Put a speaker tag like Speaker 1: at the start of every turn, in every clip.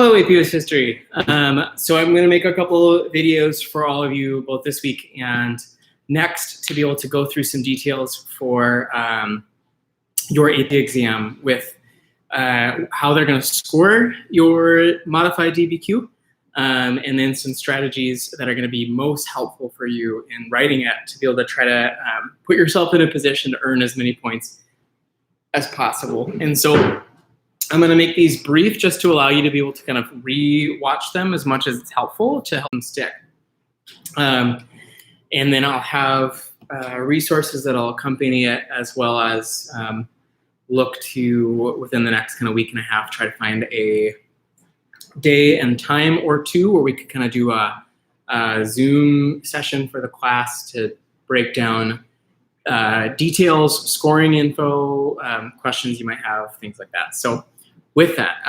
Speaker 1: Hello, APUS History. So I'm going to make a couple of videos for all of you both this week and next to be able to go through some details for your AP exam with how they're going to score your modified DBQ, and then some strategies that are going to be most helpful for you in writing it to be able to try to put yourself in a position to earn as many points as possible. And so I'm going to make these brief just to allow you to be able to kind of re-watch them as much as it's helpful to help them stick. And then I'll have resources that will accompany it, as well as look to, within the next kind of week and a half, try to find a day and time or two where we could kind of do a Zoom session for the class to break down details, scoring info, questions you might have, things like that. So with that,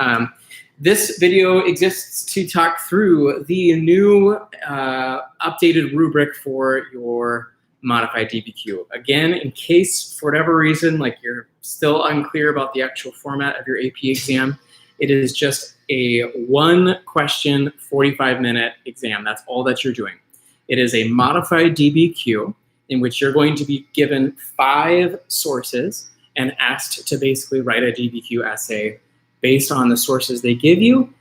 Speaker 1: this video exists to talk through the new updated rubric for your modified DBQ. Again, in case for whatever reason, like you're still unclear about the actual format of your AP exam, it is just a 1 question, 45-minute exam. That's all that you're doing. It is a modified DBQ in which you're going to be given 5 sources and asked to basically write a DBQ essay based on the sources they give you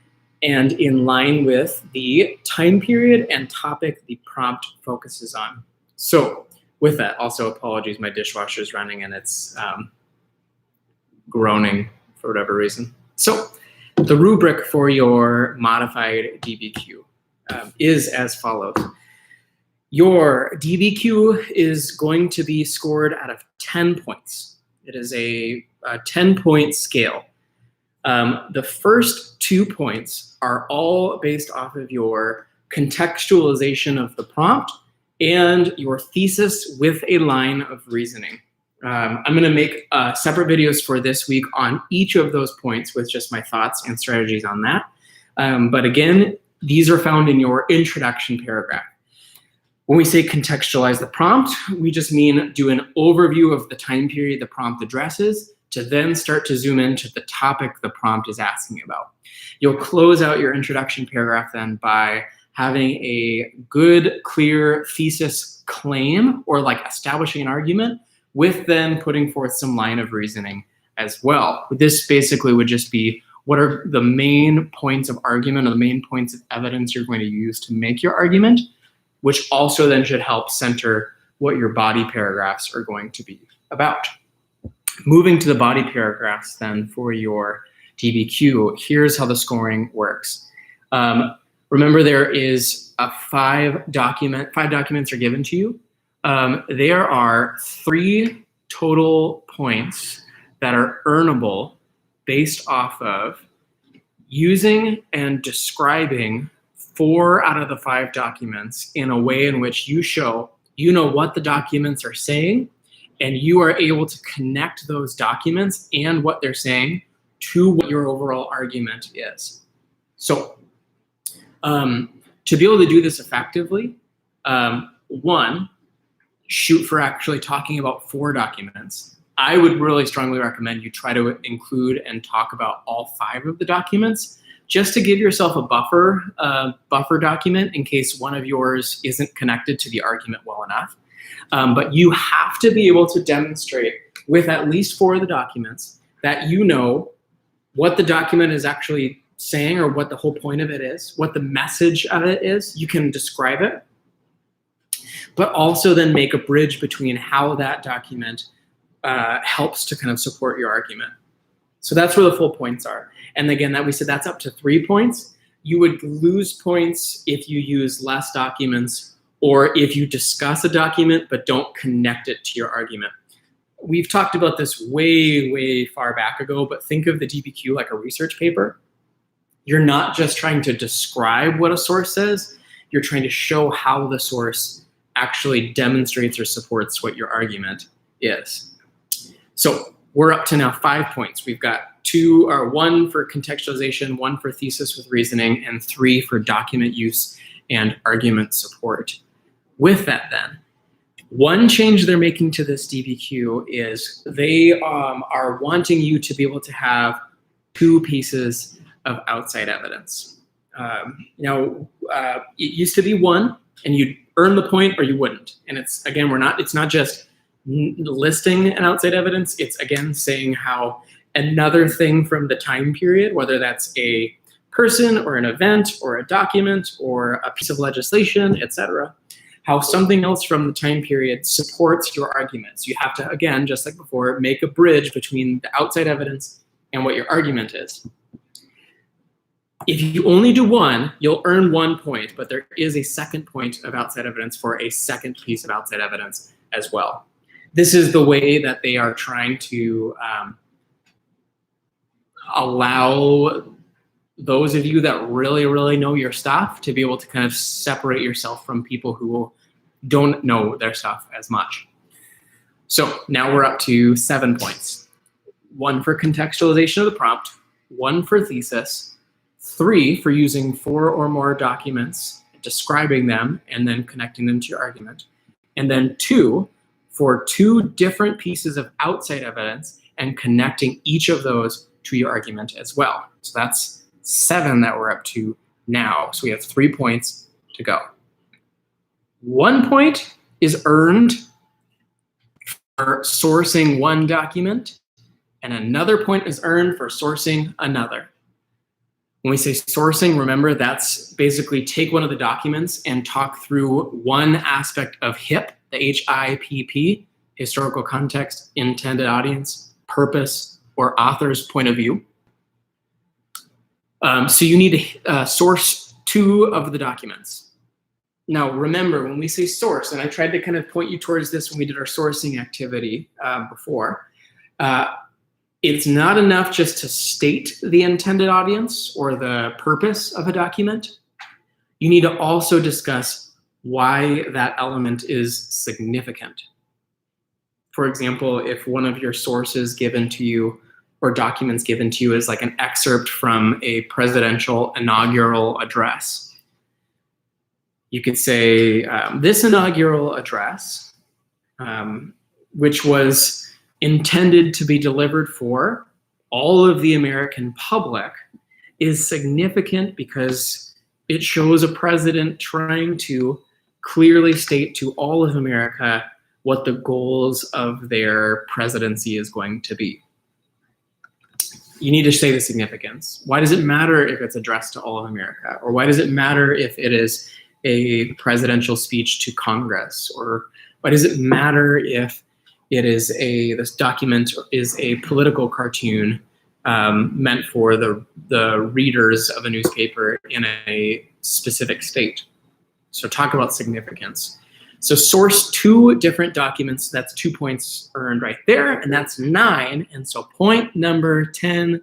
Speaker 1: and in line with the time period and topic the prompt focuses on. So with that, also apologies, my dishwasher is running and it's groaning for whatever reason. So the rubric for your modified DBQ is as follows. Your DBQ is going to be scored out of 10 points. It is a 10-point scale. The first 2 points are all based off of your contextualization of the prompt and your thesis with a line of reasoning. I'm going to make separate videos for this week on each of those points with just my thoughts and strategies on that. But again, these are found in your introduction paragraph. When we say contextualize the prompt, we just mean do an overview of the time period the prompt addresses to then start to zoom into the topic the prompt is asking about. You'll close out your introduction paragraph then by having a good, clear thesis claim or like establishing an argument with then putting forth some line of reasoning as well. This basically would just be what are the main points of argument or the main points of evidence you're going to use to make your argument, which also then should help center what your body paragraphs are going to be about. Moving to the body paragraphs then for your DBQ, here's how the scoring works. Remember, there is a 5 documents are given to you. There are 3 total points that are earnable based off of using and describing 4 out of the 5 documents in a way in which you show you know what the documents are saying, and you are able to connect those documents and what they're saying to what your overall argument is. So to be able to do this effectively, 1, shoot for actually talking about 4 documents. I would really strongly recommend you try to include and talk about all 5 of the documents just to give yourself a buffer document in case one of yours isn't connected to the argument well enough. But you have to be able to demonstrate with at least 4 of the documents that you know what the document is actually saying or what the whole point of it is, what the message of it is. You can describe it, but also then make a bridge between how that document helps to kind of support your argument. So that's where the full points are. And again, that we said that's up to 3 points. You would lose points if you use less documents or if you discuss a document but don't connect it to your argument. We've talked about this way, way far back ago, but think of the DBQ like a research paper. You're not just trying to describe what a source says, you're trying to show how the source actually demonstrates or supports what your argument is. So we're up to now 5 points. We've got 1 for contextualization, 1 for thesis with reasoning, and 3 for document use and argument support. With that then, one change they're making to this DBQ is they are wanting you to be able to have 2 pieces of outside evidence. It used to be 1, and you'd earn the point or you wouldn't. And it's not just listing an outside evidence. It's again saying how another thing from the time period, whether that's a person or an event or a document or a piece of legislation, etc., how something else from the time period supports your arguments. You have to, again, just like before, make a bridge between the outside evidence and what your argument is. If you only do 1, you'll earn 1 point, but there is a second point of outside evidence for a second piece of outside evidence as well. This is the way that they are trying to allow those of you that really, really know your stuff to be able to kind of separate yourself from people who don't know their stuff as much. So now we're up to 7 points. 1 for contextualization of the prompt, 1 for thesis, 3 for using 4 or more documents, describing them, and then connecting them to your argument. And then 2 for 2 different pieces of outside evidence and connecting each of those to your argument as well. So that's 7 that we're up to now. So we have 3 points to go. 1 point is earned for sourcing 1 document, and another point is earned for sourcing another. When we say sourcing, remember that's basically take one of the documents and talk through one aspect of HIP, the HIPP, historical context, intended audience, purpose, or author's point of view. So you need to source 2 of the documents. Now remember, when we say source, and I tried to kind of point you towards this when we did our sourcing activity before, it's not enough just to state the intended audience or the purpose of a document. You need to also discuss why that element is significant. For example, if one of your sources given to you or documents given to you is like an excerpt from a presidential inaugural address, you could say this inaugural address, which was intended to be delivered for all of the American public, is significant because it shows a president trying to clearly state to all of America what the goals of their presidency is going to be. You need to say the significance. Why does it matter if it's addressed to all of America? Or why does it matter if it is a presidential speech to Congress? Or why does it matter if it is this document is a political cartoon meant for the readers of a newspaper in a specific state? So talk about significance. So source 2 different documents, that's 2 points earned right there, and that's 9. And so point number 10,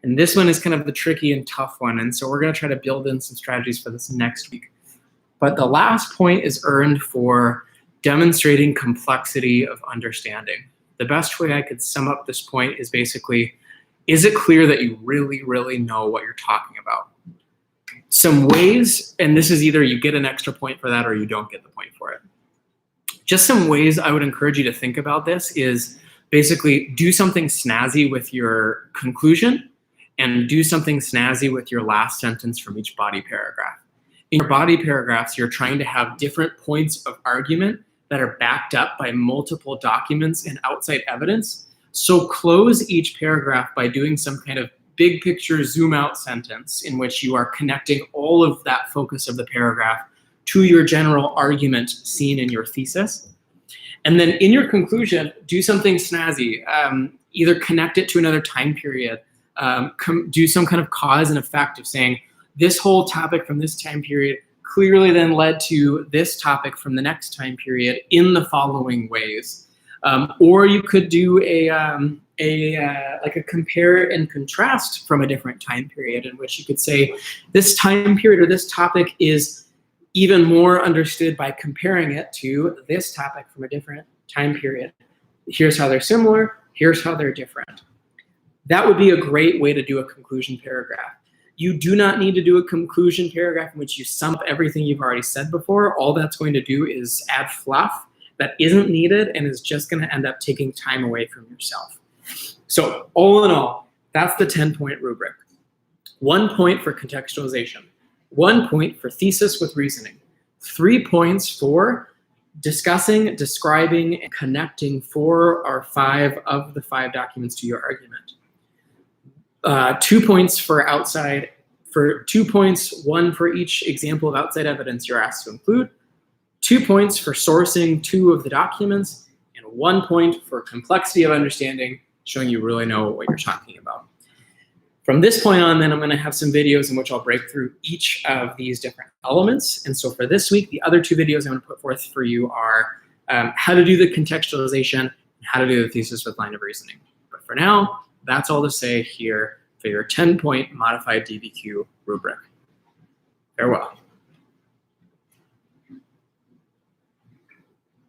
Speaker 1: and this one is kind of the tricky and tough one, and so we're gonna try to build in some strategies for this next week. But the last point is earned for demonstrating complexity of understanding. The best way I could sum up this point is basically, is it clear that you really, really know what you're talking about? Some ways, and this is either you get an extra point for that or you don't get the point for it. Just some ways I would encourage you to think about this is basically do something snazzy with your conclusion and do something snazzy with your last sentence from each body paragraph. In your body paragraphs, you're trying to have different points of argument that are backed up by multiple documents and outside evidence. So close each paragraph by doing some kind of big picture zoom out sentence in which you are connecting all of that focus of the paragraph to your general argument seen in your thesis. And then in your conclusion, do something snazzy. Either connect it to another time period, do some kind of cause and effect of saying, this whole topic from this time period clearly then led to this topic from the next time period in the following ways. Or you could do like a compare and contrast from a different time period in which you could say this time period or this topic is even more understood by comparing it to this topic from a different time period. Here's how they're similar, here's how they're different. That would be a great way to do a conclusion paragraph. You do not need to do a conclusion paragraph in which you sum up everything you've already said before. All that's going to do is add fluff that isn't needed and is just going to end up taking time away from yourself. So all in all, that's the 10-point rubric. 1 point for contextualization, 1 point for thesis with reasoning, 3 points for discussing, describing, and connecting 4 or 5 of the 5 documents to your argument. 2 points for 2 points, 1 for each example of outside evidence you're asked to include, 2 points for sourcing 2 of the documents, and 1 point for complexity of understanding, showing you really know what you're talking about. From this point on, then I'm going to have some videos in which I'll break through each of these different elements. And so for this week, the other 2 videos I'm going to put forth for you are how to do the contextualization and how to do the thesis with line of reasoning. But for now, that's all to say here for your 10-point modified DBQ rubric. Farewell.